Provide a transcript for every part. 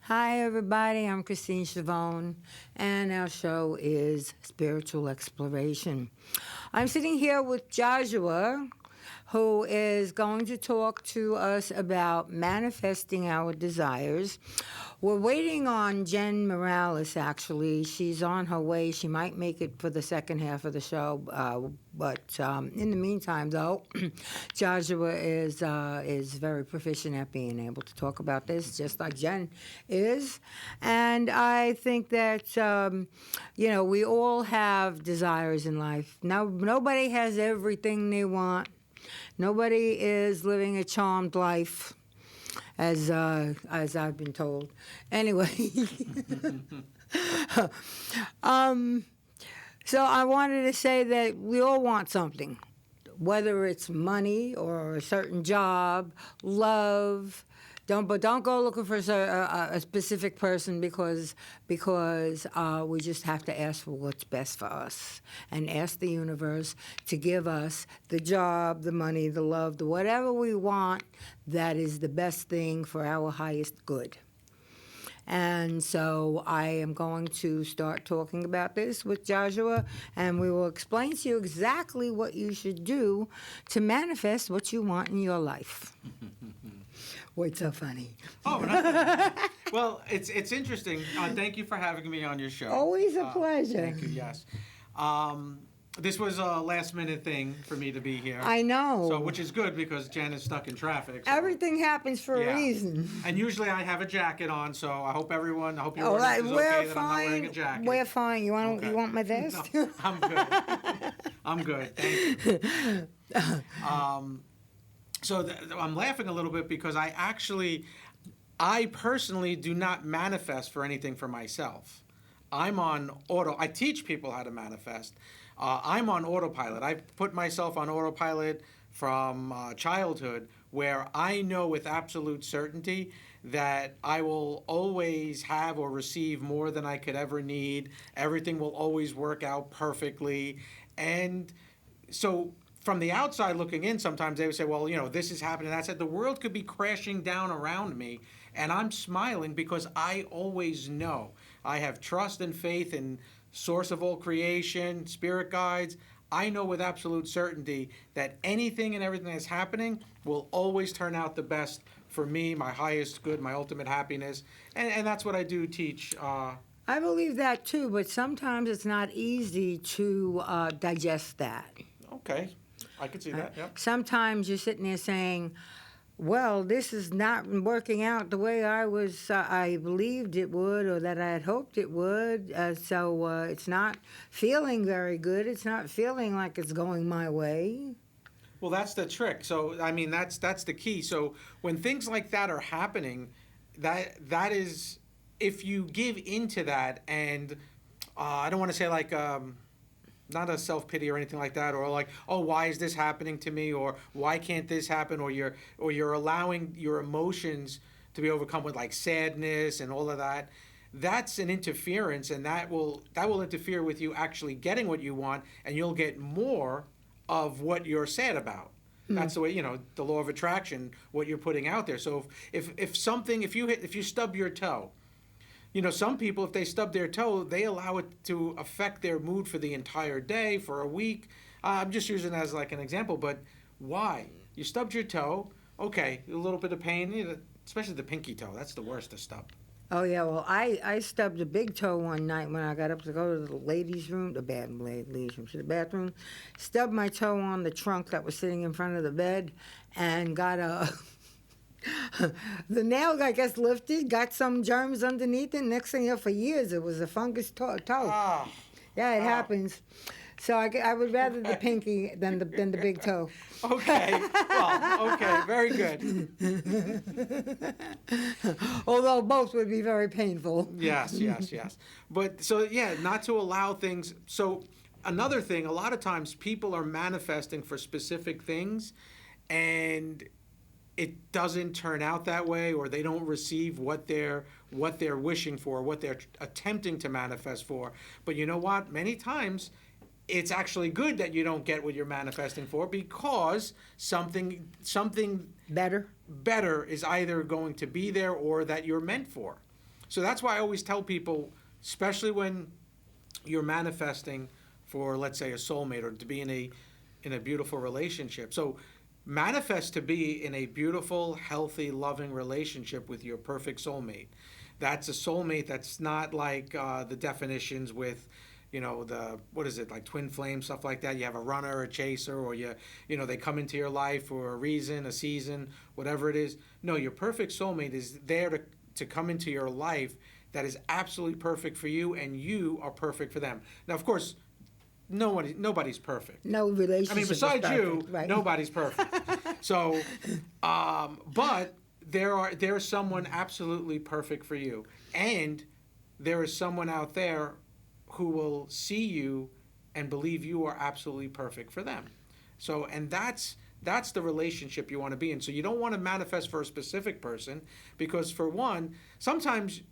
Hi, everybody. I'm Christine Schiavone, and our show is Spiritual Exploration. I'm sitting here with Geozuwa, who is going to talk to us about manifesting our desires. We're waiting on Jen Morales, actually. She's on her way. She might make it for the second half of the show. But in the meantime, though, Joshua is very proficient at being able to talk about this, just like Jen is. And I think that, we all have desires in life. Now, nobody has everything they want. Nobody is living a charmed life, as I've been told. Anyway, so I wanted to say that we all want something, whether it's money or a certain job, love. Don't go looking for a specific person because we just have to ask for what's best for us and ask the universe to give us the job, the money, the love, the whatever we want that is the best thing for our highest good. And so I am going to start talking about this with Joshua, and we will explain to you exactly what you should do to manifest what you want in your life. What's so funny? Oh, nothing. Well, it's interesting. Thank you for having me on your show. Always a pleasure. Thank you, yes. This was a last-minute thing for me to be here. I know. So, which is good because Jen is stuck in traffic. So. Everything happens for a reason. And usually I have a jacket on, so I hope your audience is okay that I'm not wearing a jacket. We're fine. You want my vest? No, I'm good. I'm good. Thank you. So I'm laughing a little bit because I personally do not manifest for anything for myself. I'm on I teach people how to manifest. I'm on autopilot. I put myself on autopilot from childhood, where I know with absolute certainty that I will always have or receive more than I could ever need. Everything will always work out perfectly. And so from the outside looking in, sometimes they would say, well, this is happening. I said, the world could be crashing down around me, and I'm smiling because I always know. I have trust and faith in source of all creation, spirit guides. I know with absolute certainty that anything and everything that's happening will always turn out the best for me, my highest good, my ultimate happiness. And that's what I do teach. I believe that too, but sometimes it's not easy to digest that. Okay. I could see that, yep. Sometimes you're sitting there saying, well, this is not working out the way I believed it would, or that I had hoped it would. So it's not feeling very good. It's not feeling like it's going my way. Well, that's the trick. So, that's the key. So when things like that are happening, that is, if you give into that, and I don't want to say like, not a self-pity or anything like that, or like, oh, why is this happening to me, or why can't this happen, or you're allowing your emotions to be overcome with like sadness and all of that. That's an interference, and that will interfere with you actually getting what you want, and you'll get more of what you're sad about. That's the way, the law of attraction, what you're putting out there. So if you stub your toe, some people, if they stub their toe, they allow it to affect their mood for the entire day, for a week. I'm just using it as like an example, but why? You stubbed your toe, okay, a little bit of pain, especially the pinky toe. That's the worst to stub. Oh, yeah, well, I stubbed a big toe one night when I got up to go to the ladies' room, the bathroom, stubbed my toe on the trunk that was sitting in front of the bed, and got the nail, I guess, lifted, got some germs underneath it. Next thing you know, for years, it was a fungus toe. Yeah, it happens. So I would rather the pinky than the big toe. Okay. Well, okay. Very good. Although both would be very painful. Yes. But so, not to allow things. So another thing, a lot of times people are manifesting for specific things, and it doesn't turn out that way, or they don't receive what they're wishing for, what they're attempting to manifest for. But you know what? Many times it's actually good that you don't get what you're manifesting for, because something better is either going to be there or that you're meant for. So that's why I always tell people, especially when you're manifesting for, let's say, a soulmate, or to be in a beautiful relationship. So manifest to be in a beautiful, healthy, loving relationship with your perfect soulmate. That's a soulmate that's not like the definitions with, what is it, like twin flame, stuff like that. You have a runner, a chaser, or they come into your life for a reason, a season, whatever it is. No, your perfect soulmate is there to come into your life that is absolutely perfect for you, and you are perfect for them. Now, of course, nobody's perfect. No relationship. I mean, besides is perfect, you, right? Nobody's perfect. So, but there's someone absolutely perfect for you, and there is someone out there who will see you and believe you are absolutely perfect for them. So, and that's the relationship you want to be in. So you don't want to manifest for a specific person, because for one, sometimes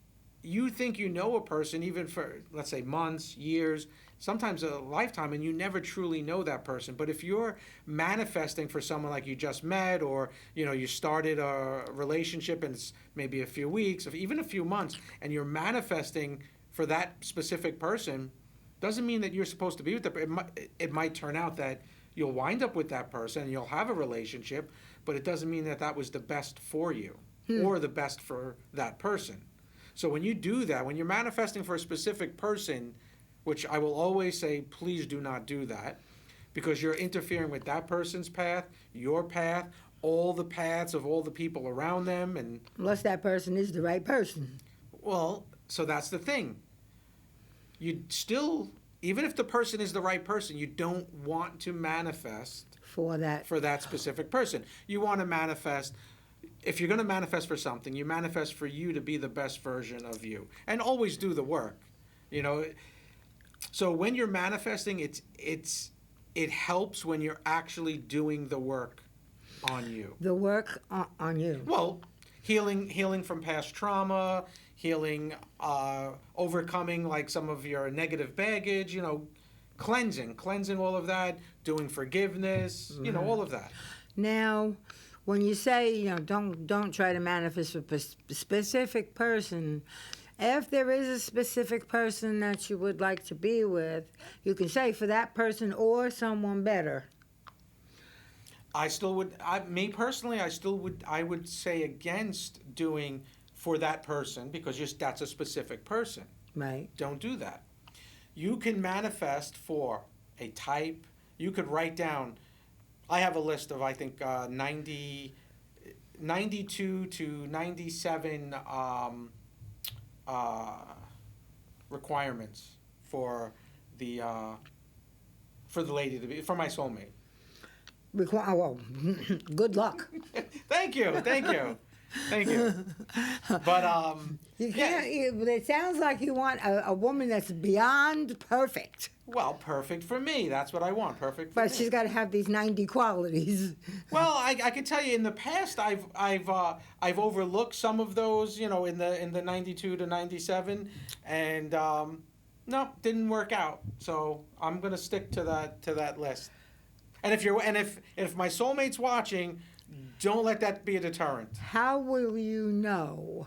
you think you know a person even for, let's say, months, years, sometimes a lifetime, and you never truly know that person. But if you're manifesting for someone like you just met, or you started a relationship and it's maybe a few weeks, or even a few months, and you're manifesting for that specific person, doesn't mean that you're supposed to be with them. It might turn out that you'll wind up with that person and you'll have a relationship, but it doesn't mean that was the best for you or the best for that person. So when you do that, when you're manifesting for a specific person, which I will always say, please do not do that, because you're interfering with that person's path, your path, all the paths of all the people around them. And unless that person is the right person. Well, so that's the thing. You still, even if the person is the right person, you don't want to manifest for that specific person. You want to manifest, if you're going to manifest for something, you manifest for you to be the best version of you, and always do the work. So when you're manifesting, it helps when you're actually doing the work on you. The work on you. Well, healing from past trauma, healing, overcoming like some of your negative baggage, cleansing all of that, doing forgiveness, all of that. Now, when you say, don't try to manifest for a specific person, if there is a specific person that you would like to be with, you can say for that person or someone better. I still would, me personally, I would say against doing for that person, because that's a specific person. Right. Don't do that. You can manifest for a type. You could write down, I have a list of, I think, 92 to 97 requirements for the lady for my soulmate. Well, good luck. Thank you. But you can't. Yeah. It sounds like you want a woman that's beyond perfect. Well, perfect for me. That's what I want. Perfect for me. But she's got to have these 90 qualities. Well, I can tell you, in the past, I've overlooked some of those, in the 92 to 97, and no, didn't work out. So I'm gonna stick to that list. And if my soulmate's watching, don't let that be a deterrent. How will you know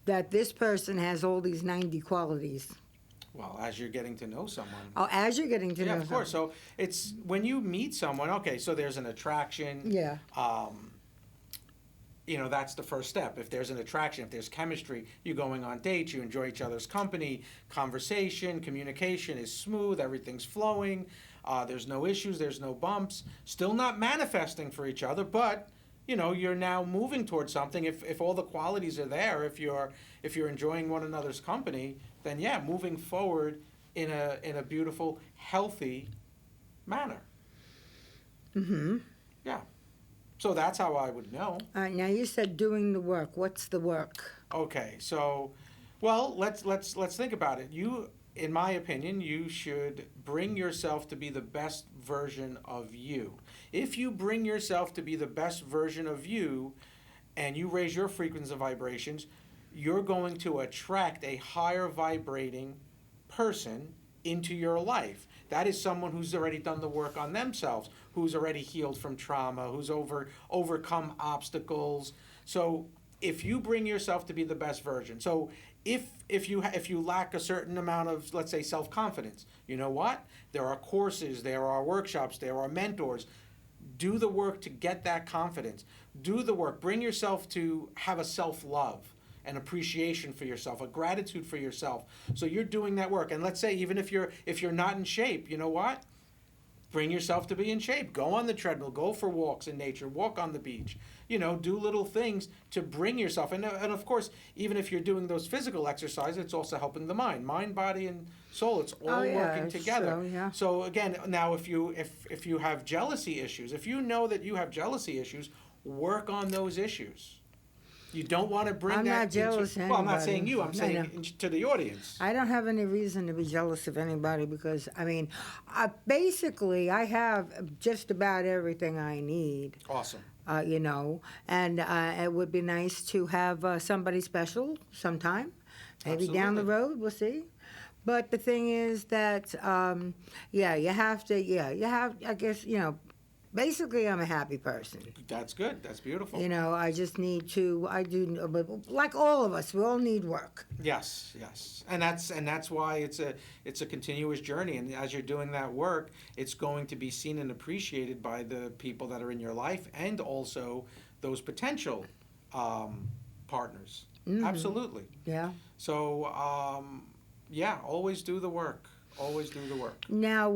that this person has all these 90 qualities? Well, as you're getting to know someone. Oh, as you're getting to know someone. Yeah, of course. So it's when you meet someone, okay, so there's an attraction. Yeah. That's the first step. If there's an attraction, if there's chemistry, you're going on dates, you enjoy each other's company, conversation, communication is smooth, everything's flowing, there's no issues, there's no bumps, still not manifesting for each other, but you're now moving towards something. If all the qualities are there, if you're enjoying one another's company, then yeah, moving forward in a beautiful, healthy manner. Mm-hmm. Yeah. So that's how I would know. All right, now you said doing the work. What's the work? Okay, so, well, let's think about it. In my opinion, you should bring yourself to be the best version of you. If you bring yourself to be the best version of you, and you raise your frequency of vibrations, you're going to attract a higher vibrating person into your life. That is someone who's already done the work on themselves, who's already healed from trauma, who's overcome obstacles. So if you bring yourself to be the best version, so if you lack a certain amount of, let's say, self-confidence, you know what? There are courses, there are workshops, there are mentors. Do the work to get that confidence. Do the work. Bring yourself to have a self-love, an appreciation for yourself, a gratitude for yourself. So you're doing that work. And let's say even if you're not in shape, you know what? Bring yourself to be in shape. Go on the treadmill. Go for walks in nature. Walk on the beach. You know, do little things to bring yourself. And of course, even if you're doing those physical exercises, it's also helping the mind. Mind, body, and soul. It's all working together. True, yeah. So again, now if you have jealousy issues, if you know that you have jealousy issues, work on those issues. You don't want to bring I'm that not jealous of well, I'm not anybody. saying you. I'm saying to the audience. I don't have any reason to be jealous of anybody because, I mean, basically, I have just about everything I need. Awesome. You know, and it would be nice to have somebody special sometime. Maybe down the road, we'll see. But the thing is that, I guess, you know, basically, I'm a happy person. That's good. That's beautiful. You know, I just need to. Like all of us, we all need work. Yes, and that's why it's a continuous journey. And as you're doing that work, it's going to be seen and appreciated by the people that are in your life, and also those potential partners. Mm-hmm. Absolutely. Yeah. So, always do the work. Always do the work. Now,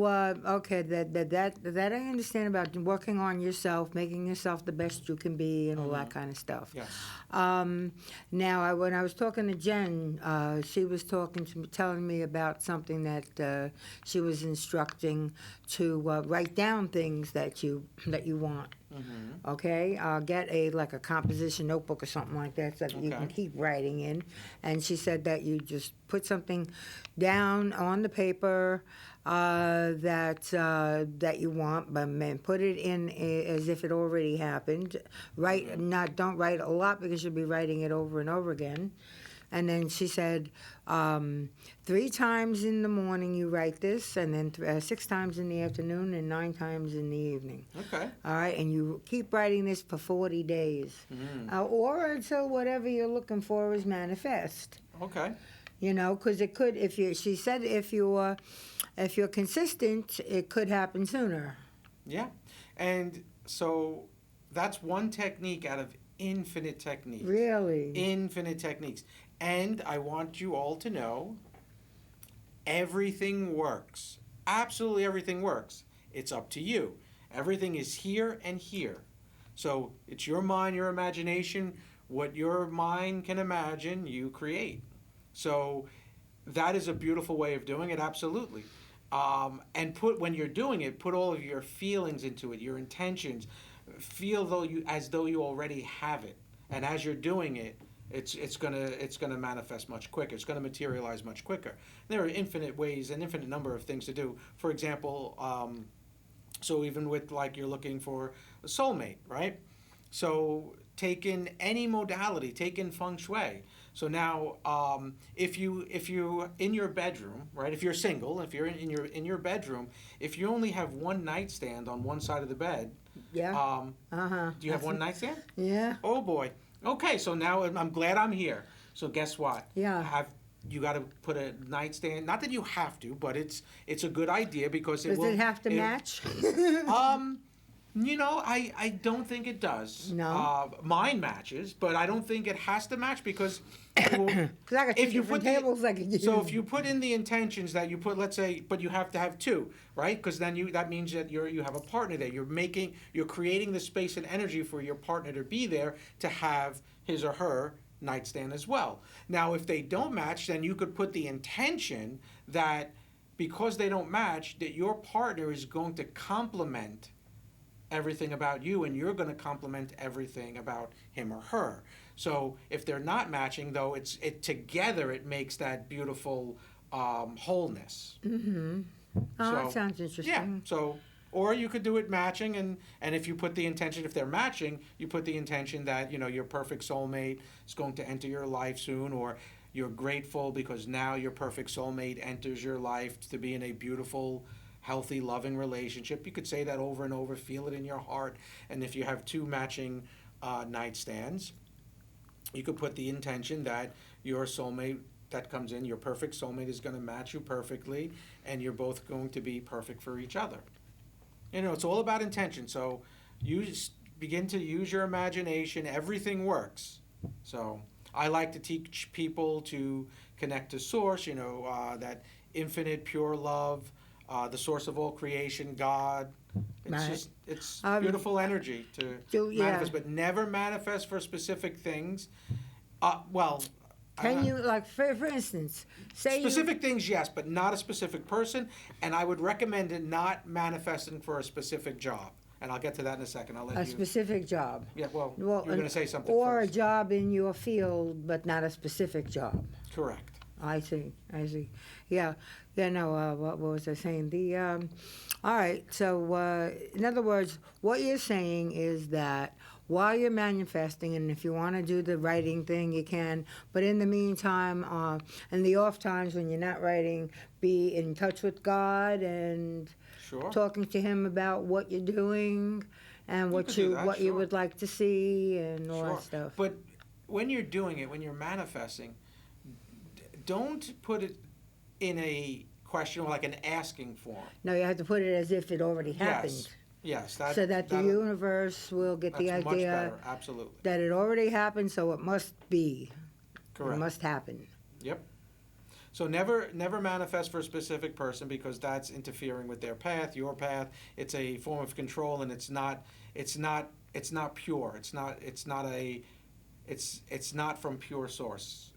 okay, that I understand about working on yourself, making yourself the best you can be, and all that kind of stuff. Yes. Now, when I was talking to Jen, she was telling me about something that she was instructing to write down things that you want. Mm-hmm. Okay, get a composition notebook or something like that so that you can keep writing in. And she said that you just put something down on the paper that you want, but put it in as if it already happened. Don't write a lot because you'll be writing it over and over again. And then she said, 3 times in the morning you write this, and then 6 times in the afternoon, and 9 times in the evening. Okay. All right, and you keep writing this for 40 days, or until whatever you're looking for is manifest. Okay. You know, because it could. She said, if you're consistent, it could happen sooner. Yeah, and so that's one technique out of infinite techniques. Really? Infinite techniques. And I want you all to know, everything works. Absolutely everything works. It's up to you. Everything is here and here. So it's your mind, your imagination. What your mind can imagine, you create. So that is a beautiful way of doing it, absolutely. And when you're doing it, put all of your feelings into it, your intentions. Feel as though you already have it. And as you're doing it, it's gonna manifest much quicker. It's gonna materialize much quicker. There are infinite ways, an infinite number of things to do. For example, so even with you're looking for a soulmate, right? So take in any modality, take in feng shui. So now, if you in your bedroom, right? If you're single, if you're in your bedroom, if you only have one nightstand on one side of the bed, do you have one nightstand? Yeah. Oh boy. Okay, so now I'm glad I'm here. So guess what? Yeah. You got to put a nightstand. Not that you have to, but it's a good idea because Does it have to match? You know, I don't think it does. No. Mine matches, but I don't think it has to match because I got 2 different tables I could use. So if you put in the intentions that you put, let's say, but you have to have 2, right? Because then that means that you have a partner there. You're creating the space and energy for your partner to be there to have his or her nightstand as well. Now, if they don't match, then you could put the intention that because they don't match, that your partner is going to complement everything about you, and you're going to complement everything about him or her. So if they're not matching, though, it together it makes that beautiful wholeness. Mm-hmm. Oh, that sounds interesting. Yeah. So, or you could do it matching, and if you put the intention, if they're matching, you put the intention that your perfect soulmate is going to enter your life soon, or you're grateful because now your perfect soulmate enters your life to be in a beautiful healthy, loving relationship. You could say that over and over, feel it in your heart. And if you have two matching nightstands, you could put the intention that your soulmate that comes in, your perfect soulmate, is going to match you perfectly, and you're both going to be perfect for each other. It's all about intention. So begin to use your imagination. Everything works. So I like to teach people to connect to source, that infinite pure love, the source of all creation, God. It's beautiful energy to manifest, but never manifest for specific things. Can you, like, for instance, say specific things, yes, but not a specific person, and I would recommend it not manifesting for a specific job. And I'll get to that in a second. I'll let you. A specific job. Yeah, well you're going to say something or first. A job in your field, but not a specific job. Correct. I see. Yeah. No. What was I saying? All right. So, in other words, what you're saying is that while you're manifesting, and if you want to do the writing thing, you can. But in the meantime, in the off times when you're not writing, be in touch with God and talking to Him about what you're doing and what you would like to see and all that stuff. But when you're doing it, when you're manifesting, don't put it in a question or like an asking form. No, you have to put it as if it already happened. Yes. So that the universe will get the idea much better. Absolutely. that it already happened, so it must be. Correct. It must happen. Yep. So never manifest for a specific person, because that's interfering with their path, your path. It's a form of control, and it's not pure. It's not from pure source.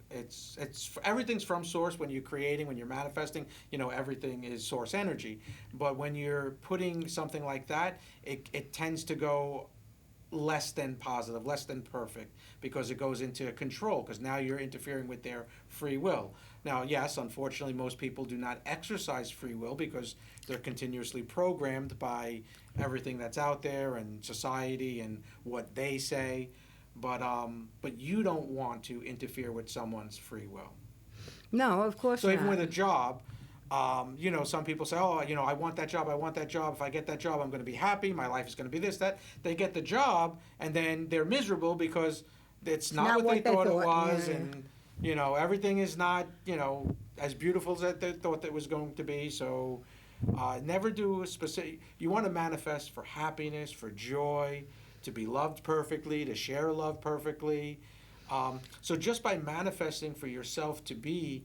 Everything's from source. When you're creating, when you're manifesting, everything is source energy. But when you're putting something like that, it tends to go less than positive, less than perfect, because it goes into control, because now you're interfering with their free will. Now, yes, unfortunately, most people do not exercise free will because they're continuously programmed by everything that's out there and society and what they say. But you don't want to interfere with someone's free will. No, of course not. So even with a job, some people say, I want that job. If I get that job, I'm going to be happy. My life is going to be this, that. They get the job, and then they're miserable because it's not what they thought it was, and everything is not as beautiful as they thought it was going to be. So never do a specific. You want to manifest for happiness, for joy, to be loved perfectly, to share love perfectly. So just by manifesting for yourself to be,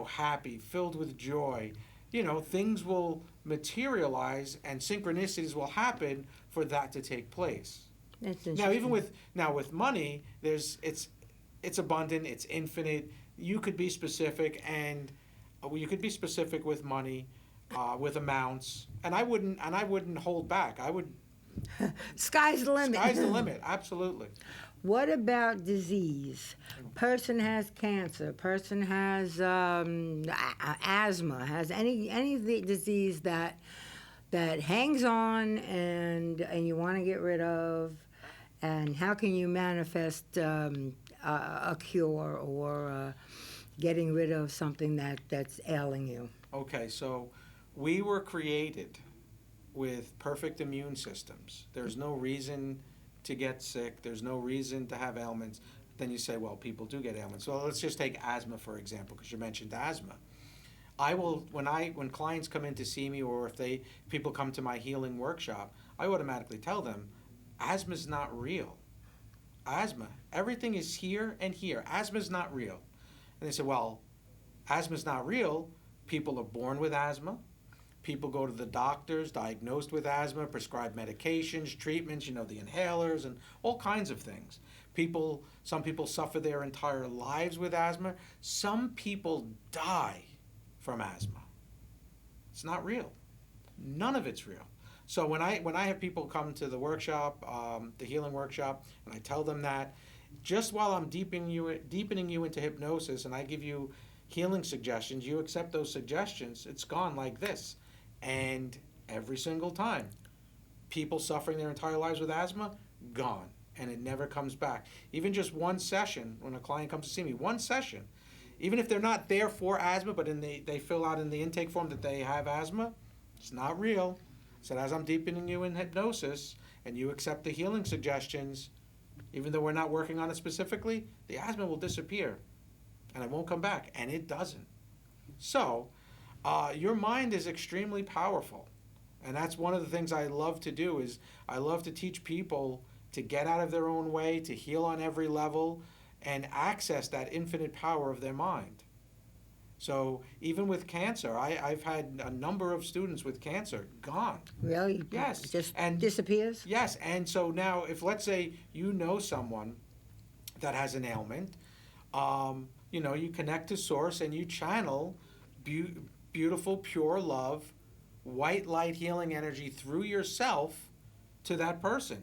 happy, filled with joy, things will materialize and synchronicities will happen for that to take place. Now, even with money, it's abundant, it's infinite. You could be specific, and you could be specific with money, with amounts, and I wouldn't hold back. I would. Sky's the limit. Sky's the limit, absolutely. What about disease? Person has cancer. Person has asthma. Has any disease that hangs on and you want to get rid of, and how can you manifest a cure or getting rid of something that's ailing you? Okay, so we were created with perfect immune systems. There's no reason to get sick. There's no reason to have ailments. Then you say, well, people do get ailments. So let's just take asthma, for example, because you mentioned asthma. I will, when clients come in to see me, or if people come to my healing workshop, I automatically tell them, asthma is not real. Asthma, everything is here and here. Asthma is not real. And they say, well, asthma is not real. People are born with asthma. People go to the doctors diagnosed with asthma, prescribed medications, treatments, the inhalers, and all kinds of things. Some people suffer their entire lives with asthma. Some people die from asthma. It's not real. None of it's real. So when I have people come to the workshop, the healing workshop, and I tell them that, just while I'm deepening you into hypnosis, and I give you healing suggestions, you accept those suggestions, it's gone like this. And every single time, people suffering their entire lives with asthma, gone. And it never comes back. Even just one session, when a client comes to see me, one session, even if they're not there for asthma, but they fill out in the intake form that they have asthma, It's not real. I said, as I'm deepening you in hypnosis and you accept the healing suggestions, even though we're not working on it specifically, the asthma will disappear and it won't come back. And it doesn't. So, your mind is extremely powerful. And that's one of the things I love to do is I love to teach people to get out of their own way, to heal on every level, and access that infinite power of their mind. So even with cancer, I've had a number of students with cancer gone. Really? Yes. Just And disappears? yes, and so now if let's say you know someone that has an ailment, you connect to source and you channel beautiful, pure love, white light healing energy through yourself to that person.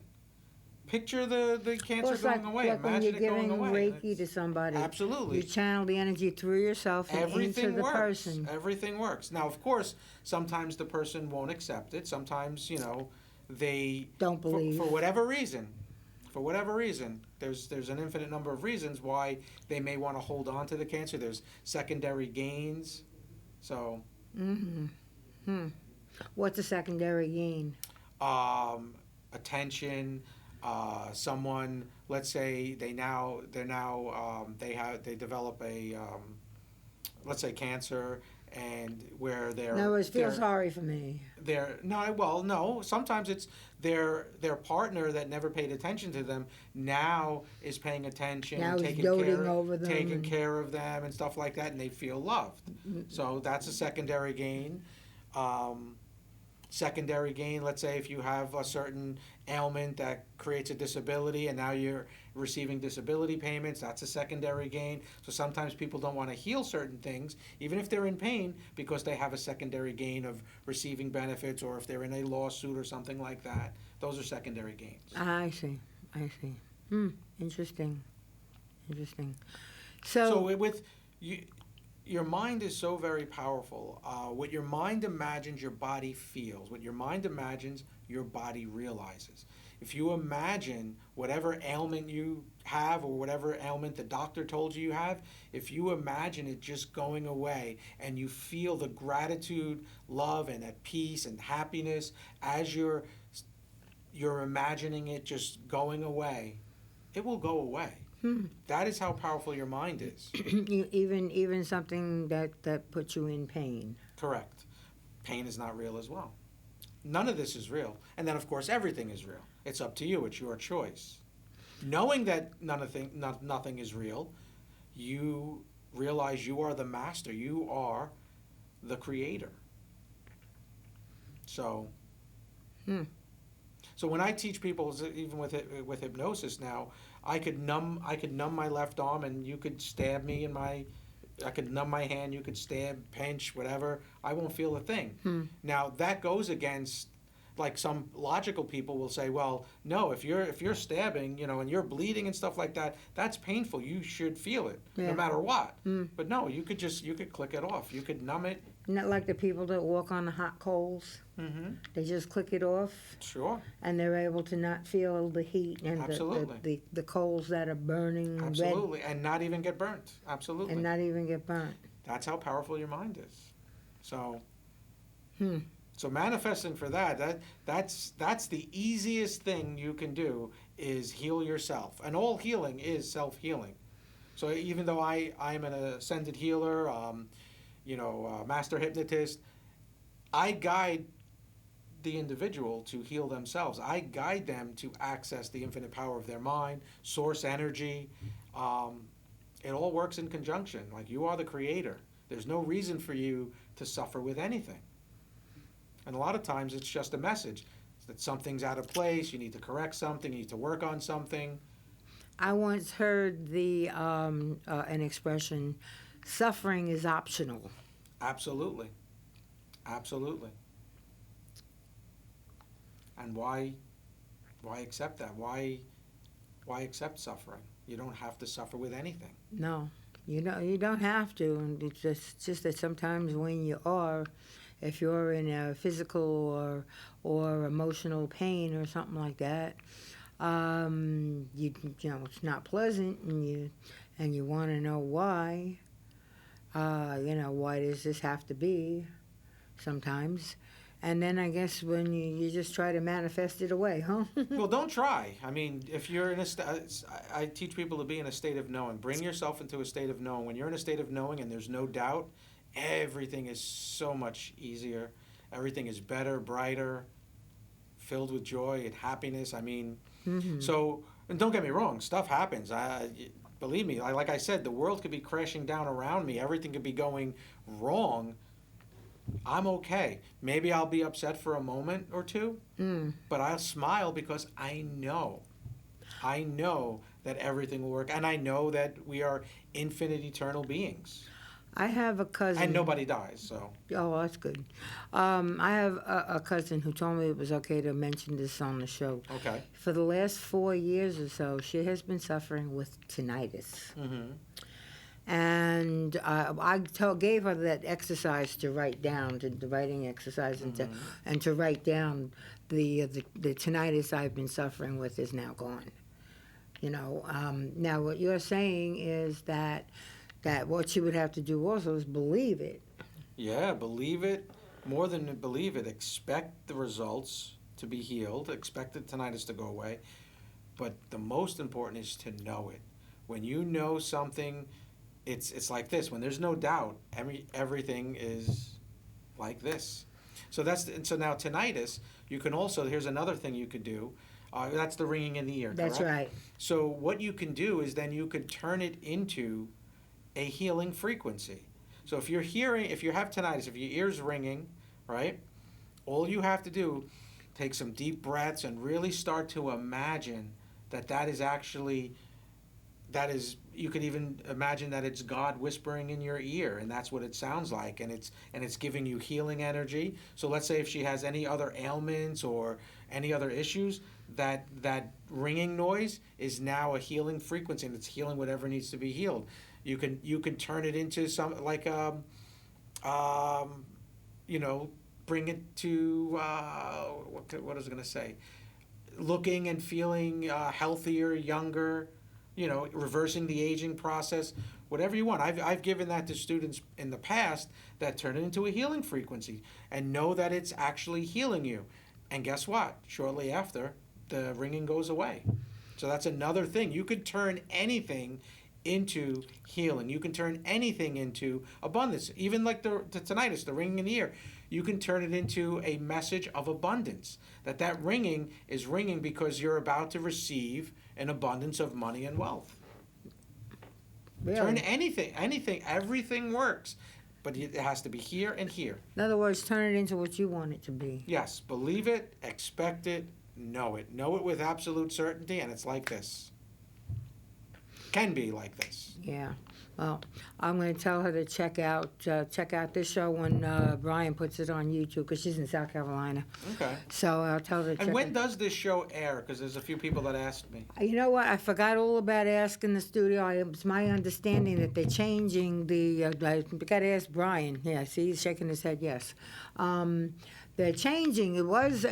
Picture the cancer It's going away. like when Imagine you're it going giving away. Reiki to somebody. Absolutely. You channel the energy through yourself and Everything into the works. person. Everything works. Now, of course, sometimes the person won't accept it. Sometimes, they Don't believe. for whatever reason. For whatever reason, there's an infinite number of reasons why they may want to hold on to the cancer. There's secondary gains. So, What's a secondary gain? attention. Someone, let's say they develop a let's say cancer, and where they're In other words, feel they're- sorry for me. no. Sometimes it's their partner that never paid attention to them now is paying attention, Now he's taking doting care, over them taking and- care of them and stuff like that, and they feel loved. So that's a secondary gain. Secondary gain, let's say if you have a certain ailment that creates a disability and now you're receiving disability payments, that's a secondary gain. So sometimes people don't want to heal certain things, even if they're in pain, because they have a secondary gain of receiving benefits, or if they're in a lawsuit or something like that. Those are secondary gains. I see. Interesting. So with you, your mind is so very powerful. What your mind imagines, your body feels. What your mind imagines, your body realizes. If you imagine whatever ailment you have or whatever ailment the doctor told you have, if you imagine it just going away and you feel the gratitude, love, and at peace and happiness as you're imagining it just going away, it will go away. That is how powerful your mind is. even something that puts you in pain. Correct. Pain is not real as well. None of this is real. And then, of course, everything is real. It's up to you. It's your choice. Knowing that nothing is real, you realize you are the master. You are the creator. So, so when I teach people, even with hypnosis now, I could numb my left arm, and you could stab me I could numb my hand, you could stab, pinch, whatever. I won't feel a thing. Now that goes against, like, some logical people will say, well, no, if you're stabbing, and you're bleeding and stuff like that, that's painful. You should feel it, no matter what. But no, you could click it off. You could numb it. Not like the people that walk on the hot coals. They just click it off. Sure. And they're able to not feel the heat and the coals that are burning. Absolutely. Red. And not even get burnt. Absolutely. And not even get burnt. That's how powerful your mind is. So, so manifesting for that's the easiest thing you can do, is heal yourself. And all healing is self-healing. So even though I'm an ascended healer, master hypnotist, I guide the individual to heal themselves. I guide them to access the infinite power of their mind, source energy. It all works in conjunction. Like, you are the creator. There's no reason for you to suffer with anything. And a lot of times it's just a message that something's out of place, you need to correct something, you need to work on something. I once heard an expression, suffering is optional. Absolutely. Absolutely. And why accept that? Why accept suffering? You don't have to suffer with anything. No, you don't have to. And it's just that sometimes when you are, if you're in a physical or emotional pain or something like that, it's not pleasant, and you want to know why. Why does this have to be? Sometimes, And then I guess when you just try to manifest it away, huh? Well, don't try. I mean, if you're in I teach people to be in a state of knowing. Bring yourself into a state of knowing. When you're in a state of knowing and there's no doubt, everything is so much easier. Everything is better, brighter, filled with joy and happiness. I mean, so, and don't get me wrong, stuff happens. Believe me, like I said, the world could be crashing down around me. Everything could be going wrong. I'm okay. Maybe I'll be upset for a moment or two, but I'll smile because I know that everything will work, and I know that we are infinite, eternal beings. I have a cousin. And nobody dies, so. Oh, that's good. I have a cousin who told me it was okay to mention this on the show. Okay. For the last 4 years or so, she has been suffering with tinnitus. Mm-hmm. And gave her that exercise to write down, the writing exercise, and to write down the tinnitus I've been suffering with is now gone. Now what you're saying is that what she would have to do also is believe it. Yeah, believe it. More than believe it, expect the results to be healed, expect the tinnitus to go away. But the most important is to know it. When you know something, it's like this. When there's no doubt, everything is like this. So now tinnitus, you can also, here's another thing you could do. That's the ringing in the ear, correct? That's right. So what you can do is then you could turn it into a healing frequency. So if you have tinnitus, if your ear's ringing, right, all you have to do, take some deep breaths and really start to imagine that is actually, you could even imagine that it's God whispering in your ear, and that's what it sounds like, and it's giving you healing energy. So let's say if she has any other ailments or any other issues, that ringing noise is now a healing frequency, and it's healing whatever needs to be healed. You can turn it into some like bring it to what was I going to say? Looking and feeling healthier, younger. Reversing the aging process, whatever you want. I've given that to students in the past that turn it into a healing frequency and know that it's actually healing you. And guess what? Shortly after, the ringing goes away. So that's another thing. You could turn anything into healing. You can turn anything into abundance. Even like the tinnitus, the ringing in the ear, you can turn it into a message of abundance. That ringing is ringing because you're about to receive an abundance of money and wealth. Really? Turn anything, everything works. But it has to be here and here. In other words, turn it into what you want it to be. Yes, believe it, expect it, know it. Know it with absolute certainty, and it's like this. Can be like this. Yeah. Well, I'm going to tell her to check out this show when Brian puts it on YouTube, because she's in South Carolina. Okay. So I'll tell her to check it. And when does this show air? Because there's a few people that asked me. You know what? I forgot all about asking the studio. It's my understanding that they're changing the. I got to ask Brian. Yeah, see, he's shaking his head. Yes. They're changing. It was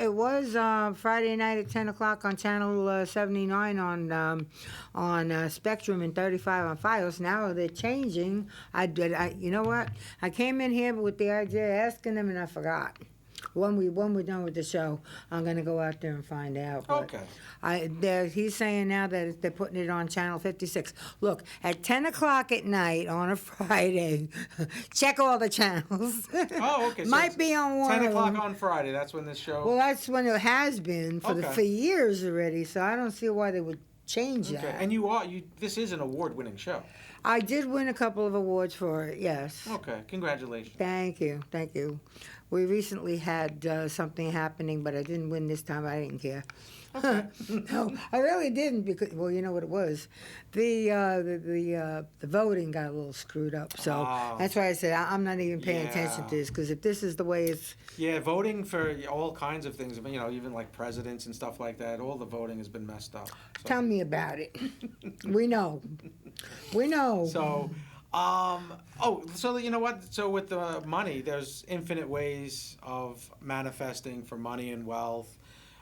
Friday night at 10 o'clock on channel 79 on Spectrum and 35 on Fios. Now they're changing. You know what? I came in here with the idea of asking them, and I forgot. When we're done with the show, I'm going to go out there and find out. But okay. He's saying now that they're putting it on channel 56. Look, at 10 o'clock at night on a Friday, check all the channels. Oh, okay. So Might be on one 10 of o'clock them. on Friday. That's when this show. Well, that's when it has been for Okay. for years already. So I don't see why they would change Okay. that. And this is an award-winning show. I did win a couple of awards for it. Yes. Okay. Congratulations. Thank you. We recently had something happening, but I didn't win this time. I didn't care. Okay. No, I really didn't, because, well, you know what it was. The voting got a little screwed up, so that's why I said I'm not even paying attention to this, because if this is the way it's. Yeah, voting for all kinds of things, even like presidents and stuff like that, all the voting has been messed up. So. Tell me about it. We know. So, so you know what? So with the money, there's infinite ways of manifesting for money and wealth.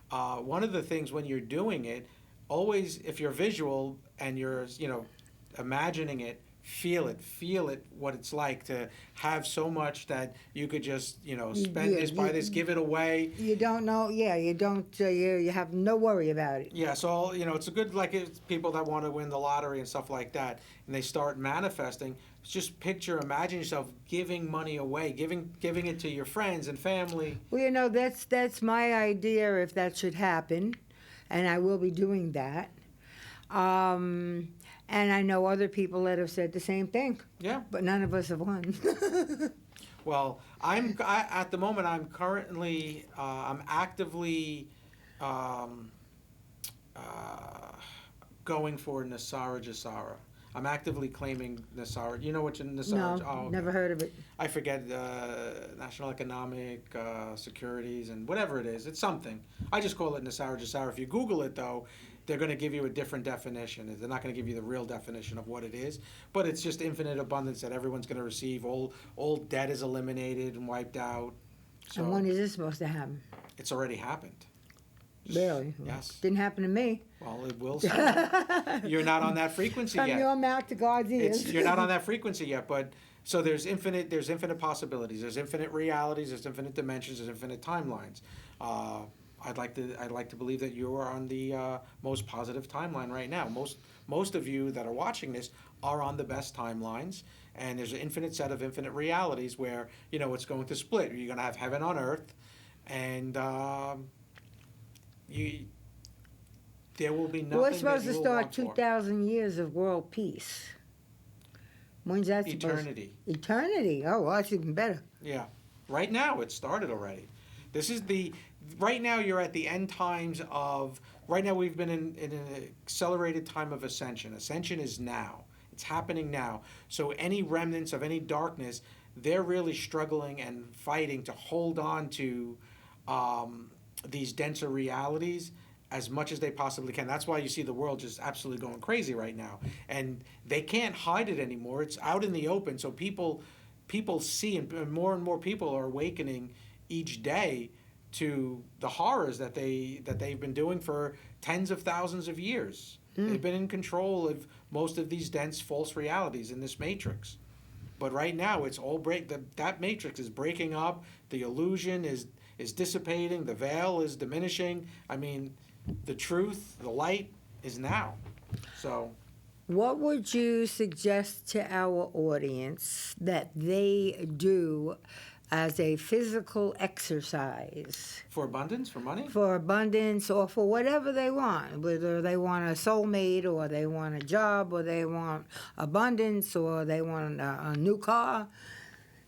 One of the things when you're doing it, always, if you're visual and you're, imagining it, feel it, what it's like to have so much that you could just, spend Yeah, this, buy this, give it away. You don't know. Yeah, you don't. You have no worry about it. Yeah, so, it's a good, like, it's people that want to win the lottery and stuff like that, and they start manifesting. Just imagine yourself giving money away, giving it to your friends and family. Well, that's my idea if that should happen, and I will be doing that. And I know other people that have said the same thing. Yeah. But none of us have won. Well, at the moment, I'm currently, I'm actively going for Nasara Jasara. I'm actively claiming Nasara. You know what Nasara? No, Okay. never heard of it. I forget National Economic Securities and whatever it is. It's something. I just call it Nasara Jasara. If you Google it, though, they're going to give you a different definition. They're not going to give you the real definition of what it is. But it's just infinite abundance that everyone's going to receive. All debt is eliminated and wiped out. So And when is this supposed to happen? it's already happened. Really? Yes. Didn't happen to me. Well, it will soon. You're not on that frequency From yet. your mouth to God's ears. You're not on that frequency yet, but so there's infinite possibilities. There's infinite realities. There's infinite dimensions. There's infinite timelines. I'd like to believe that you are on the most positive timeline right now. Most of you that are watching this are on the best timelines, and there's an infinite set of infinite realities where it's going to split. You're going to have heaven on earth, and there will be nothing. We're supposed that to you will start want for. 2,000 years of world peace. When's that supposed? Eternity. Eternity. Oh, well, that's even better. Yeah. Right now, it started already. Right now, you're at the end times of, right now we've been in an accelerated time of ascension. Ascension is now. It's happening now. So any remnants of any darkness, they're really struggling and fighting to hold on to these denser realities as much as they possibly can. That's why you see the world just absolutely going crazy right now. And they can't hide it anymore. It's out in the open. So people see, and more people are awakening each day to the horrors that they've been doing for tens of thousands of years. They've been in control of most of these dense false realities in this matrix. But right now, it's all that matrix is breaking up. The illusion is dissipating. The veil is diminishing. I mean, the truth, the light is now. So, What would you suggest to our audience that they do as a physical exercise for abundance, for money? for abundance or for whatever they want, whether they want a soulmate or they want a job or they want abundance or they want a new car?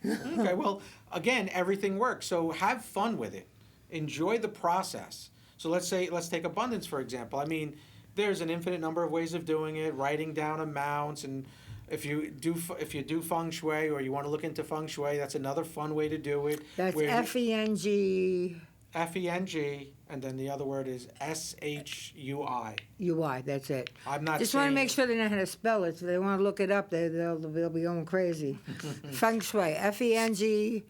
Okay, well, again, everything works. So have fun with it. Enjoy the process. So let's take abundance, for example. I mean, there's an infinite number of ways of doing it, writing down amounts, and if you do feng shui or you want to look into feng shui, that's another fun way to do it. That's FENG. FENG, and then the other word is SHUI. UI, that's it. I'm not Just want to saying- make sure they know how to spell it. So they want to look it up, they'll be going crazy. Feng Shui, FENG,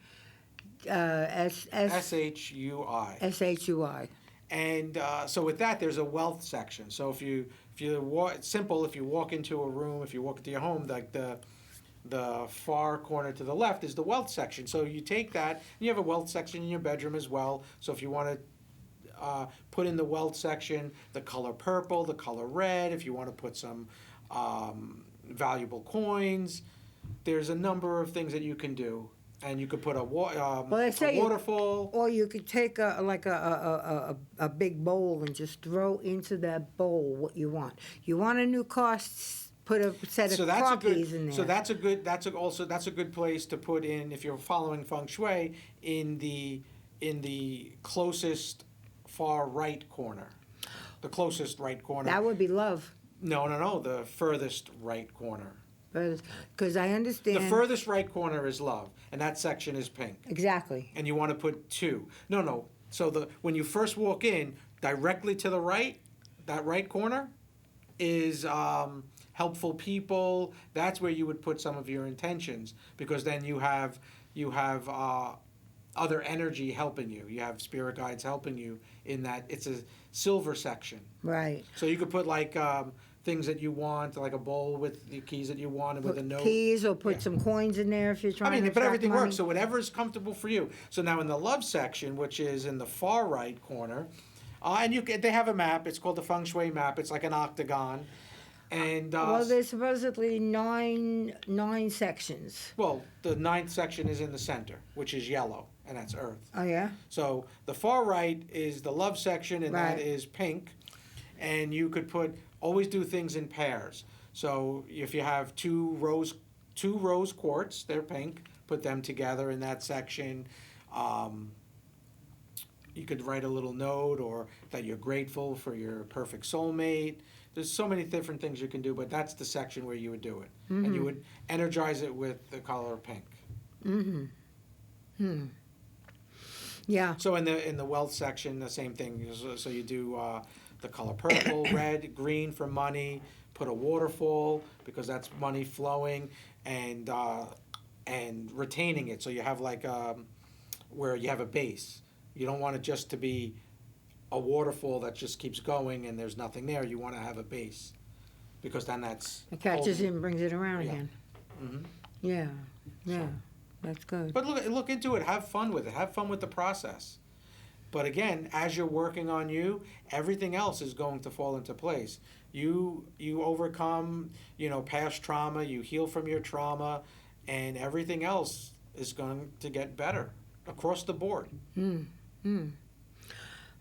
SHUI. SHUI. And so with that, there's a wealth section. So if you it's simple, if you walk into a room, if you walk into your home, like the far corner to the left is the wealth section. So you take that, and you have a wealth section in your bedroom as well. So if you want to put in the wealth section the color purple, the color red, if you want to put some valuable coins, there's a number of things that you can do. And you could put a waterfall. Or you could take a big bowl and just throw into that bowl what you want. You want a new car, put a set of crappies in there. So that's a good place to put in, if you're following feng shui, in the closest far right corner. The closest right corner. That would be love. No, the furthest right corner. Because I understand. The furthest right corner is love, and that section is pink. Exactly. And you want to put 2. No. So when you first walk in, directly to the right, that right corner is helpful people. That's where you would put some of your intentions, because then you have other energy helping you. You have spirit guides helping you in that. It's a silver section. Right. So you could put like things that you want, like a bowl with the keys that you want, and with a note. Keys, or put Yeah. some coins in there if you're trying to But attract everything money. works. So whatever is comfortable for you. So now in the love section, which is in the far right corner, and they have a map. It's called the Feng Shui map. It's like an octagon, and Well, there's supposedly nine sections. well, the ninth section is in the center, which is yellow, and that's Earth. Oh yeah. So the far right is the love section, and that Right. is pink. And you could always do things in pairs. So if you have two rose quartz, they're pink. Put them together in that section. You could write a little note, or that you're grateful for your perfect soulmate. There's so many different things you can do, but that's the section where you would do it, and you would energize it with the color pink. Yeah. So in the wealth section, the same thing. So you do the color purple, red, green for money. Put a waterfall, because that's money flowing, and retaining it. So you have like where you have a base. You don't want it just to be a waterfall that just keeps going and there's nothing there. You want to have a base, because then that's It catches holding. it and brings it around Yeah. again. Mhm. Yeah. Yeah. That's good. But look into it. Have fun with it. Have fun with the process. But again, as you're working on you, everything else is going to fall into place. You overcome, past trauma. You heal from your trauma, and everything else is going to get better across the board.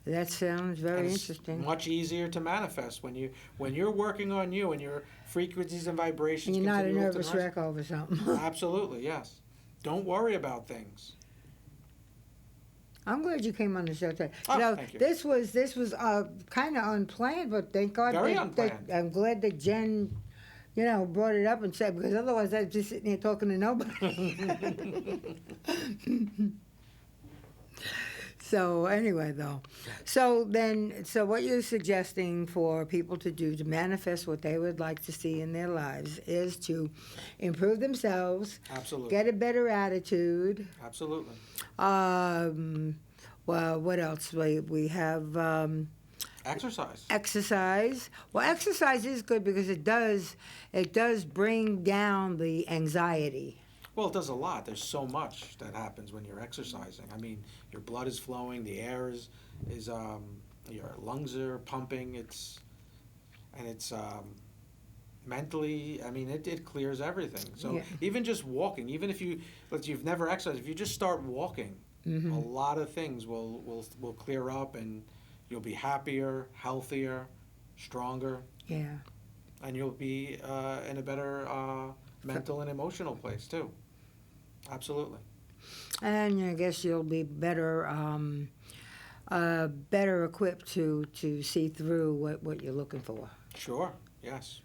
That sounds very And it's interesting. much easier to manifest when you're working on you and your frequencies and vibrations. You're not a continue to nervous rise. wreck over something. Absolutely, yes. Don't worry about things. I'm glad you came on the show today. Oh, thank you. This was kind of unplanned, but thank God Very that unplanned. I'm glad that Jen, brought it up and said, because otherwise I'd just sitting here talking to nobody. So anyway, though, so what you're suggesting for people to do to manifest what they would like to see in their lives is to improve themselves, Absolutely. get a better attitude. Absolutely. Well, what else? We have Exercise. exercise. Well, exercise is good because it does bring down the anxiety. Well, it does a lot. There's so much that happens when you're exercising. I mean, your blood is flowing, the air is your lungs are pumping. It's mentally. I mean, it clears everything. So Yeah. even just walking, even if you've never exercised, if you just start walking, a lot of things will clear up, and you'll be happier, healthier, stronger, Yeah. and you'll be in a better mental and emotional place too. Absolutely. And I guess you'll be better equipped to see through what you're looking for. Sure. Yes.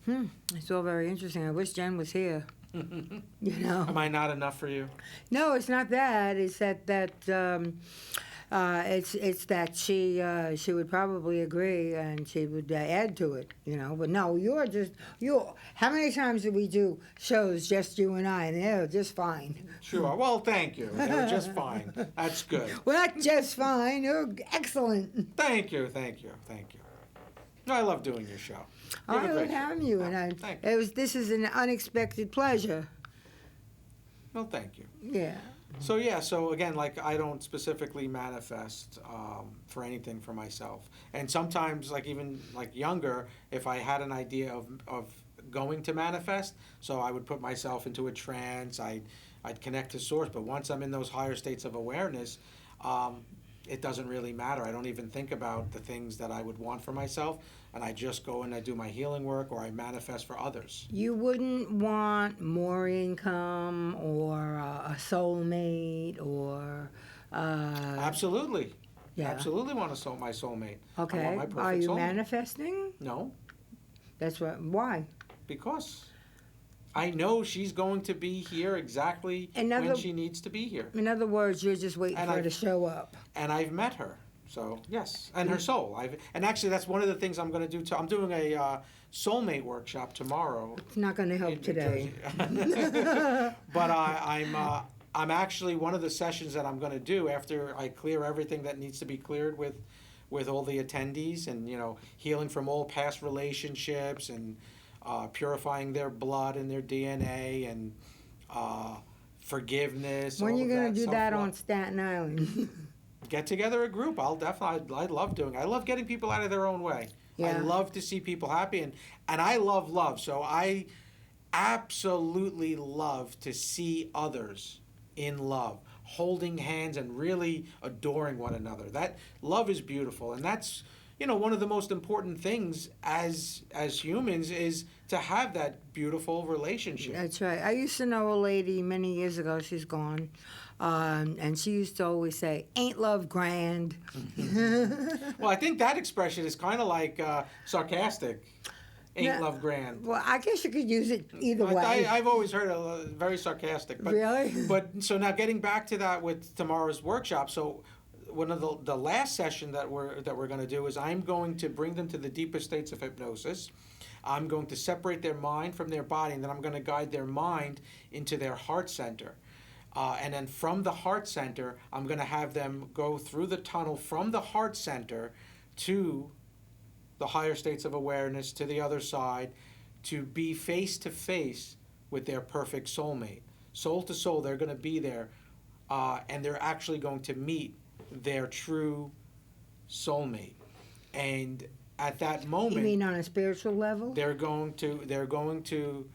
It's all very interesting. I wish Jen was here. Am I not enough for you? No, it's not that. It's that it's that she would probably agree and she would add to it, But no, you. How many times did we do shows just you and I, and they're just fine. Sure. Well, thank you. They were just fine. That's good. Well, not just fine. They're excellent. Thank you. Thank you. Thank you. No, I love doing your show. You have I a love great show. having you, and Thank you. this is an unexpected pleasure. Well, thank you. Yeah. So again, like, I don't specifically manifest for anything for myself. And sometimes, like, even like younger, if I had an idea of going to manifest, so I would put myself into a trance, I'd connect to source. But once I'm in those higher states of awareness, it doesn't really matter. I don't even think about the things that I would want for myself, and I just go and I do my healing work, or I manifest for others. You wouldn't want more income or a soulmate or. Absolutely. Yeah. Absolutely want my soulmate. I Okay. want my perfect Are you soulmate. manifesting? No, That's what. Why? because I know she's going to be here exactly when she needs to be here. In other words, you're just waiting And for her I- to show up. And I've met her. So yes, and her soul. And actually that's one of the things I'm going to do. I'm doing a soulmate workshop tomorrow. It's not going to help in today. But I'm actually one of the sessions that I'm going to do after I clear everything that needs to be cleared with all the attendees, and healing from all past relationships, and purifying their blood and their DNA, and forgiveness. When are you going to do that self-love. on Staten Island? Get together a group. I love doing it. I love getting people out of their own way. I Yeah. love to see people happy, and I love love. So I absolutely love to see others in love, holding hands and really adoring one another. That love is beautiful, and that's one of the most important things as humans is to have that beautiful relationship. That's right. I used to know a lady many years ago. She's gone. And she used to always say, "Ain't love grand?" Well, I think that expression is kind of like sarcastic. Ain't Yeah. love grand. Well, I guess you could use it either way. I've always heard very sarcastic. But, Really? But so now getting back to that with tomorrow's workshop. So one of the last session that we're going to do is I'm going to bring them to the deepest states of hypnosis. I'm going to separate their mind from their body, and then I'm going to guide their mind into their heart center. And then from the heart center, I'm going to have them go through the tunnel from the heart center to the higher states of awareness, to the other side, to be face to face with their perfect soulmate. Soul to soul, they're going to be there, and they're actually going to meet their true soulmate. And at that moment, You mean on a spiritual level? they're going to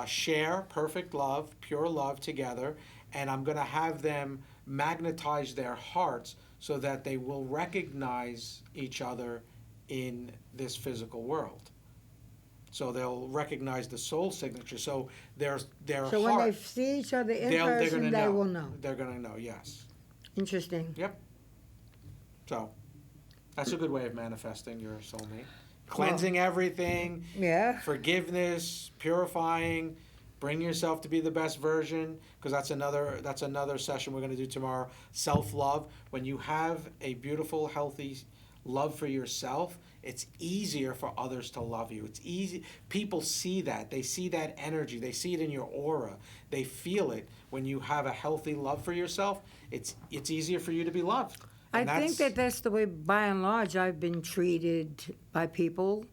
share perfect love, pure love together, and I'm going to have them magnetize their hearts so that they will recognize each other in this physical world. So they'll recognize the soul signature. So their So when heart, they see each other in they're person, gonna they know. will know. They're going to know, yes. Interesting. Yep. So that's a good way of manifesting your soulmate. Cleansing everything, Yeah. forgiveness, purifying, bring yourself to be the best version, because that's another session we're going to do tomorrow. Self-love. When you have a beautiful, healthy love for yourself, it's easier for others to love you. It's easy. People see that. They see that energy. They see it in your aura. They feel it. When you have a healthy love for yourself, it's easier for you to be loved. I And think that's the way, by and large, I've been treated by people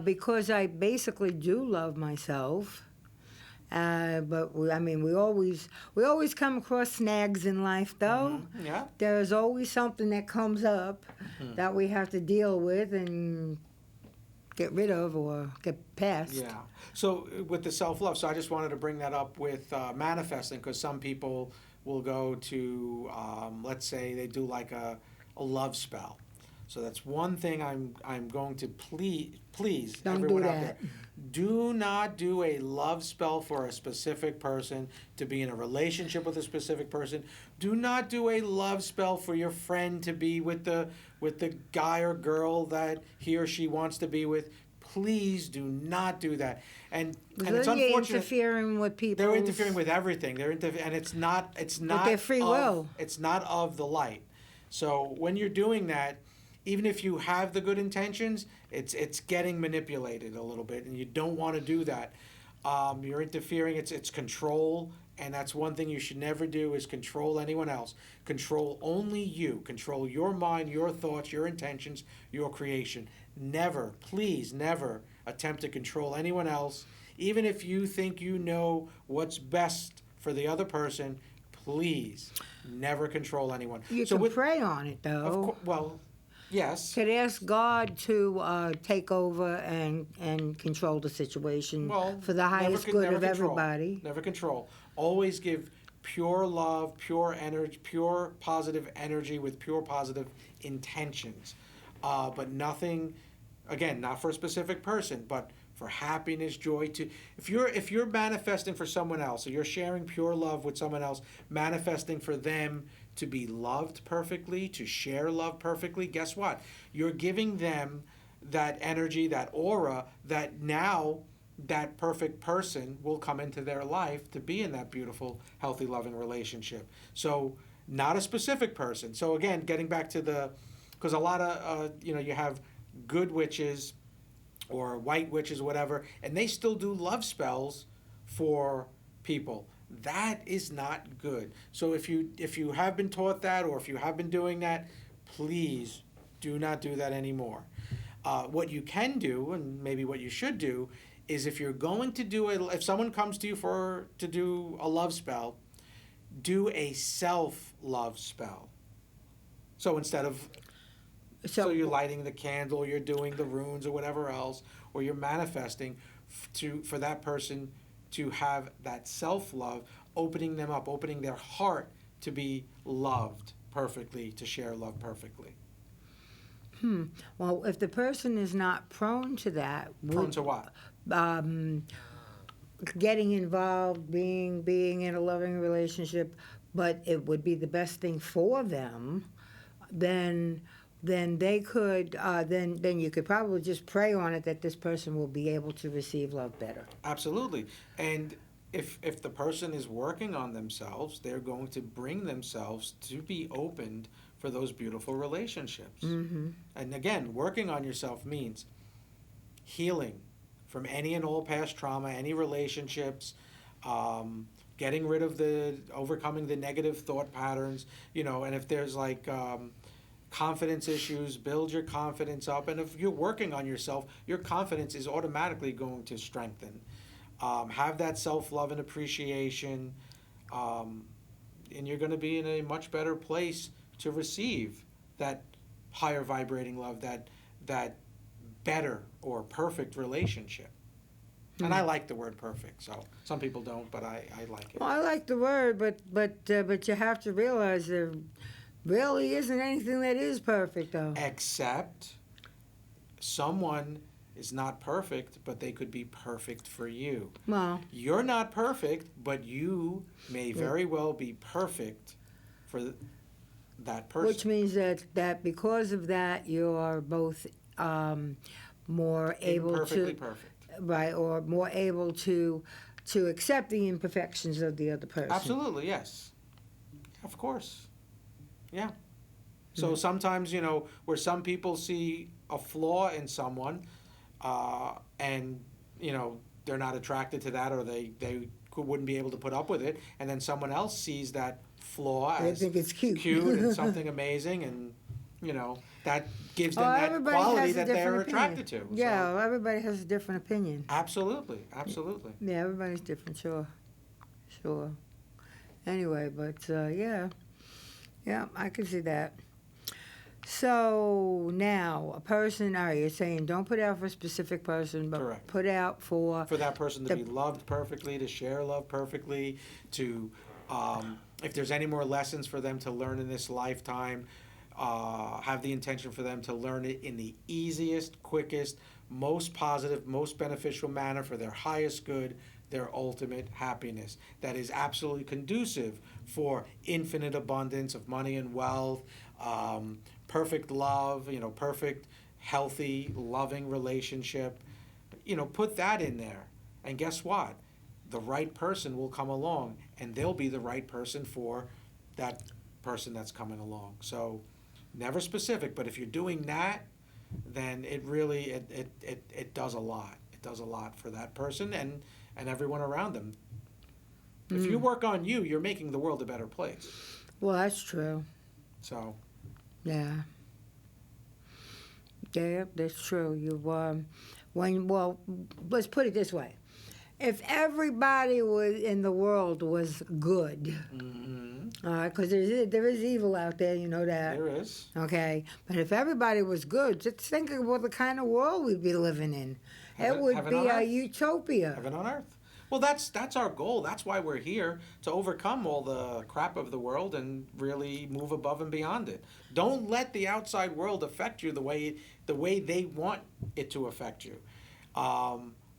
because I basically do love myself. We always come across snags in life, though. Mm-hmm. Yeah. There's always something that comes up that we have to deal with and get rid of or get past. Yeah. So with the self-love, so I just wanted to bring that up with manifesting, because some people will go to, let's say they do like a love spell. So that's one thing I'm going to please Don't everyone do out there. that. Do not do a love spell for a specific person, to be in a relationship with a specific person. Do not do a love spell for your friend to be with the guy or girl that he or she wants to be with. Please do not do that. And it's Then you're unfortunate. interfering with people. They're interfering with everything. And it's not their free will. It's not of the light. So when you're doing that, even if you have the good intentions, it's getting manipulated a little bit, and you don't want to do that. You're interfering. It's control, and that's one thing you should never do, is control anyone else. Control only you. Control your mind, your thoughts, your intentions, your creation. Never, please, never attempt to control anyone else. Even if you think you know what's best for the other person, please never control anyone. You can pray on it, though. Well, yes. Could ask God to take over and control the situation for the highest good of everybody. Never control. Always give pure love, pure energy, pure positive energy with pure positive intentions. But nothing, again, not for a specific person, but for happiness, joy. If you're manifesting for someone else, or you're sharing pure love with someone else, manifesting for them to be loved perfectly, to share love perfectly, guess what? You're giving them that energy, that aura, that now that perfect person will come into their life to be in that beautiful, healthy, loving relationship. So not a specific person. So again, getting back to because a lot of, you have good witches or white witches, whatever, and they still do love spells for people. That is not good. So if you have been taught that, or if you have been doing that, please do not do that anymore. What you can do, and maybe what you should do, is if you're going to do it, if someone comes to you to do a love spell, do a self-love spell. So instead of, so you're lighting the candle, you're doing the runes or whatever else, or you're manifesting for that person to have that self-love, opening them up, opening their heart to be loved perfectly, to share love perfectly. Well, if the person is not prone to that, Prone to what? Getting involved, being in a loving relationship, but it would be the best thing for them, then they could then you could probably just pray on it that this person will be able to receive love better. Absolutely. And if the person is working on themselves, they're going to bring themselves to be opened for those beautiful relationships. Mm-hmm. And again, working on yourself means healing from any and all past trauma, any relationships, getting rid of overcoming the negative thought patterns, and if there's like confidence issues, build your confidence up. And if you're working on yourself, your confidence is automatically going to strengthen. Have that self-love and appreciation, and you're going to be in a much better place to receive that higher vibrating love, that better or perfect relationship. And I like the word perfect, so some people don't, but I like it. Well, I like the word, but you have to realize there really isn't anything that is perfect, though. Except someone is not perfect, but they could be perfect for you. Well, you're not perfect, but you may very well be perfect for that person. Which means that because of that, you're both more able Imperfectly to perfect. Right, or more able to accept the imperfections of the other person. Absolutely, yes. Of course. Yeah. So sometimes, where some people see a flaw in someone, and, they're not attracted to that, or they wouldn't be able to put up with it, and then someone else sees that flaw They as think it's cute. and something amazing, and, that gives them that everybody quality has a that they're different attracted to. opinion. Yeah, well, everybody has a different opinion. Absolutely. Yeah, everybody's different, sure. Anyway, but yeah, I can see that. So now, a person, all right, you're saying don't put out for a specific person, but Correct. put out for that person to be loved perfectly, to share love perfectly, to, if there's any more lessons for them to learn in this lifetime, have the intention for them to learn it in the easiest, quickest, most positive, most beneficial manner for their highest good, their ultimate happiness. That is absolutely conducive for infinite abundance of money and wealth, perfect love, perfect, healthy, loving relationship. Put that in there. And guess what? The right person will come along, and they'll be the right person for that person that's coming along. So never specific, but if you're doing that, then it really, it does a lot. It does a lot for that person and everyone around them. If you work on you, you're making the world a better place. Well, that's true. So. Yeah, that's true. Let's put it this way. If everybody in the world was good, because there is evil out there, you know that. There is. Okay, but if everybody was good, just think about the kind of world we'd be living in. It would be a utopia. Heaven on earth. Well, that's our goal. That's why we're here, to overcome all the crap of the world and really move above and beyond it. Don't let the outside world affect you the way they want it to affect you,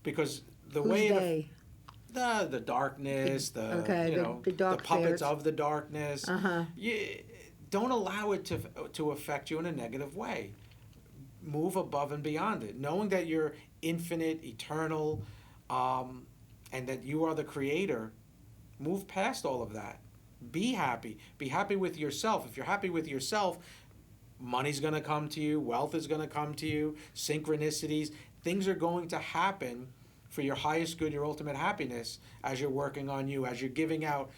because the Who's way they? The darkness, the dark puppets spirits. of the darkness. Uh-huh. Don't allow it to affect you in a negative way. Move above and beyond it, knowing that you're infinite, eternal, and that you are the creator. Move past all of that. Be happy. Be happy with yourself. If you're happy with yourself, money's going to come to you, wealth is going to come to you, synchronicities, things are going to happen for your highest good, your ultimate happiness, as you're working on you, as you're giving out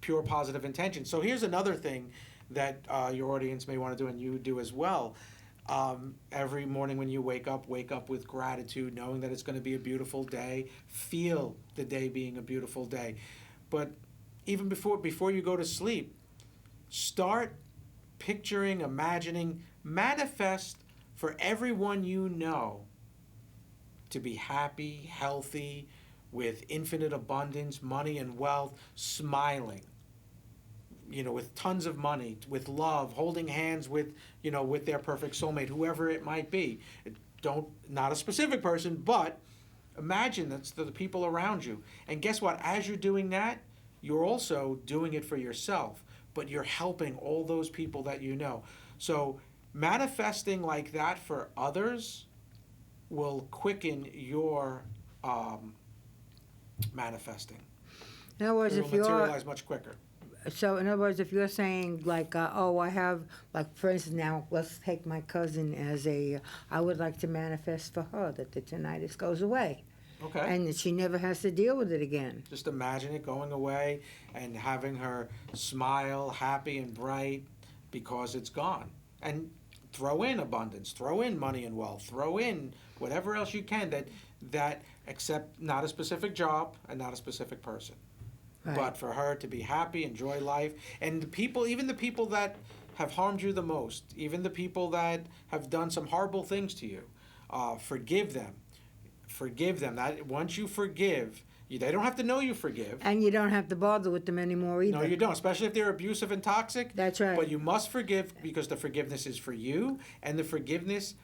pure positive intention. So here's another thing that your audience may want to do, and you do as well. Every morning when you wake up with gratitude, knowing that it's going to be a beautiful day. Feel the day being a beautiful day. But even before you go to sleep, start picturing, imagining, manifest for everyone you know to be happy, healthy, with infinite abundance, money and wealth, smiling, with tons of money, with love, holding hands with, with their perfect soulmate, whoever it might be. Not a specific person, but imagine that's the people around you. And guess what? As you're doing that, you're also doing it for yourself, but you're helping all those people that you know. So manifesting like that for others will quicken your manifesting. In other words, it will materialize much quicker. So, in other words, if you're saying, like, I have, like, for instance, now, let's take my cousin as I would like to manifest for her that the tinnitus goes away. Okay. And that she never has to deal with it again. Just imagine it going away and having her smile, happy and bright because it's gone. And throw in abundance, throw in money and wealth, throw in whatever else you can that except not a specific job and not a specific person. Right. But for her to be happy, enjoy life. And even the people that have harmed you the most, even the people that have done some horrible things to you, forgive them. Forgive them. That once you forgive, they don't have to know you forgive. And you don't have to bother with them anymore either. No, you don't, especially if they're abusive and toxic. That's right. But you must forgive because the forgiveness is for you, and the forgiveness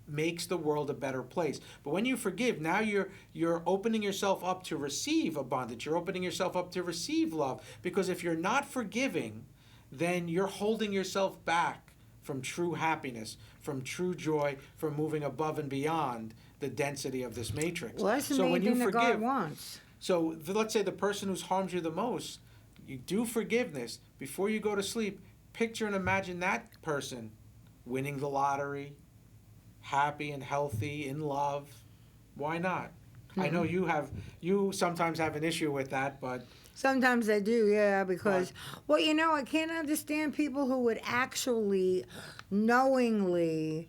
makes the world a better place. But when you forgive, now you're opening yourself up to receive abundance. You're opening yourself up to receive love. Because if you're not forgiving, then you're holding yourself back from true happiness, from true joy, from moving above and beyond the density of this matrix. Well, that's the main thing that God wants. So let's say the person who's harmed you the most, you do forgiveness. Before you go to sleep, picture and imagine that person winning the lottery, happy and healthy, in love. Why not? Mm-hmm. I know you sometimes have an issue with that, but... Sometimes I do, yeah, because, I can't understand people who would actually knowingly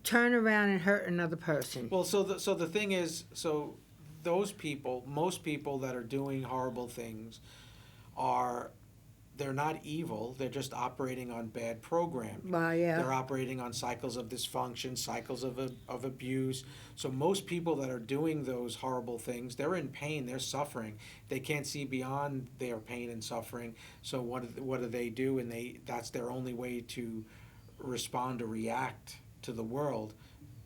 turn around and hurt another person. Well, so the thing is, those people, most people that are doing horrible things they're not evil, they're just operating on bad programming. Well, yeah. They're operating on cycles of dysfunction, cycles of abuse. So most people that are doing those horrible things, they're in pain, they're suffering. They can't see beyond their pain and suffering. So what do they do? And that's their only way to respond or react to the world,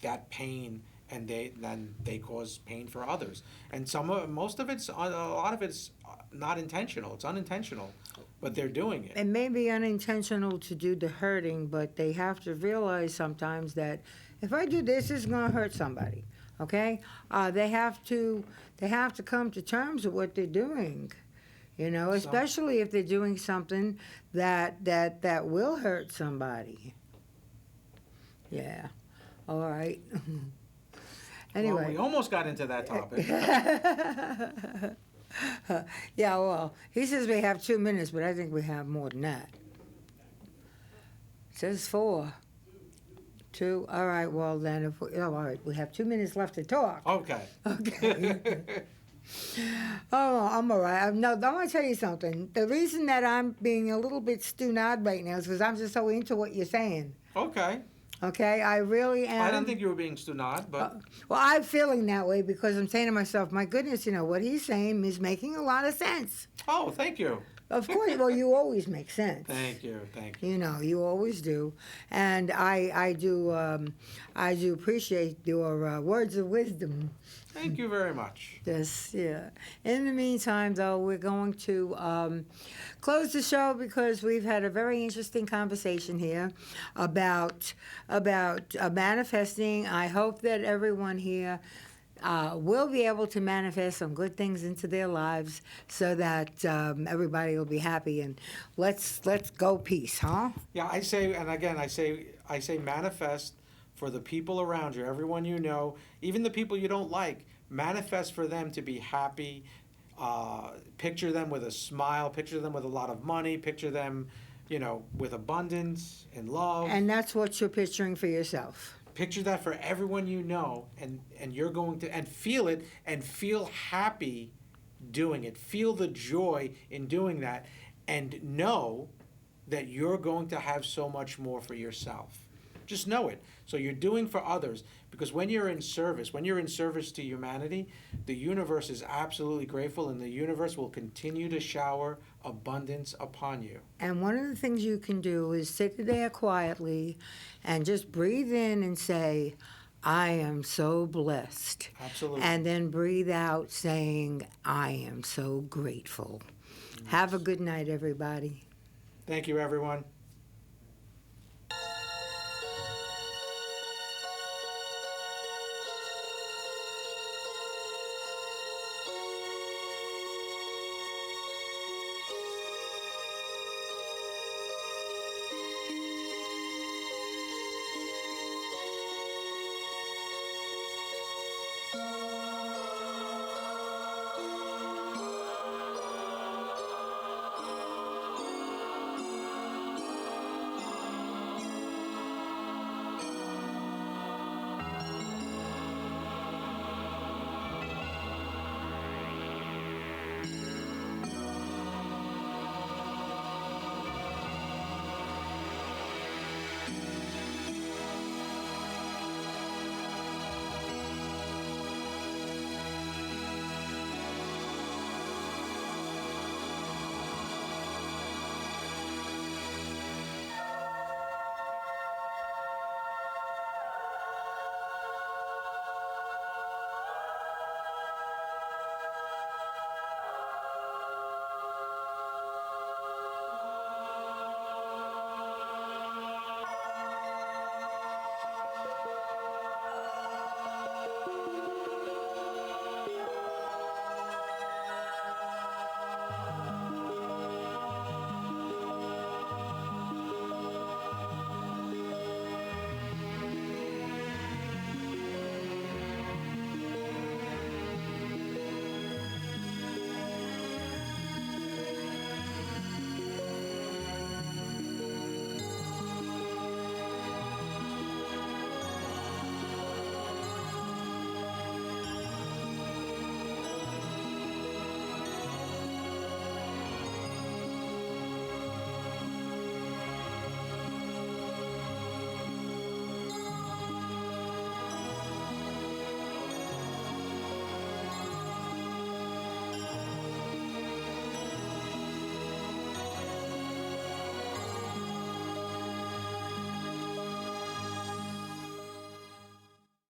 that pain, and then they cause pain for others. And a lot of it's not intentional. It's unintentional, but they're doing it. It may be unintentional to do the hurting, but they have to realize sometimes that if I do this, it's going to hurt somebody. Okay? They have to come to terms with what they're doing. Especially if they're doing something that will hurt somebody. Yeah. All right. Anyway. Well, we almost got into that topic. Yeah, well, he says we have 2 minutes, but I think we have more than that. It says 4. 2. All right, well, then, all right, we have 2 minutes left to talk. Okay. Oh, I'm all right. No, I want to tell you something. The reason that I'm being a little bit stewed right now is because I'm just so into what you're saying. Okay. Okay, I really am. I didn't think you were being stunad, but... well, I'm feeling that way because I'm saying to myself, my goodness, what he's saying is making a lot of sense. Oh, thank you. Of course. Well, you always make sense. Thank you. You always do. And I do appreciate your words of wisdom. Thank you very much. Yes, yeah. In the meantime, though, we're going to close the show because we've had a very interesting conversation here about manifesting. I hope that everyone here will be able to manifest some good things into their lives so that everybody will be happy. And let's go peace, huh? Yeah, I say, and again, I say manifest for the people around you, everyone you know, even the people you don't like. Manifest for them to be happy. Picture them with a smile. Picture them with a lot of money. Picture them, with abundance and love. And that's what you're picturing for yourself. Picture that for everyone you know, and you're going to and feel it and feel happy doing it. Feel the joy in doing that, and know that you're going to have so much more for yourself. Just know it. So you're doing for others, because when you're in service to humanity, the universe is absolutely grateful, and the universe will continue to shower abundance upon you. And one of the things you can do is sit there quietly and just breathe in and say, I am so blessed. Absolutely. And then breathe out saying, I am so grateful. Yes. Have a good night, everybody. Thank you, everyone.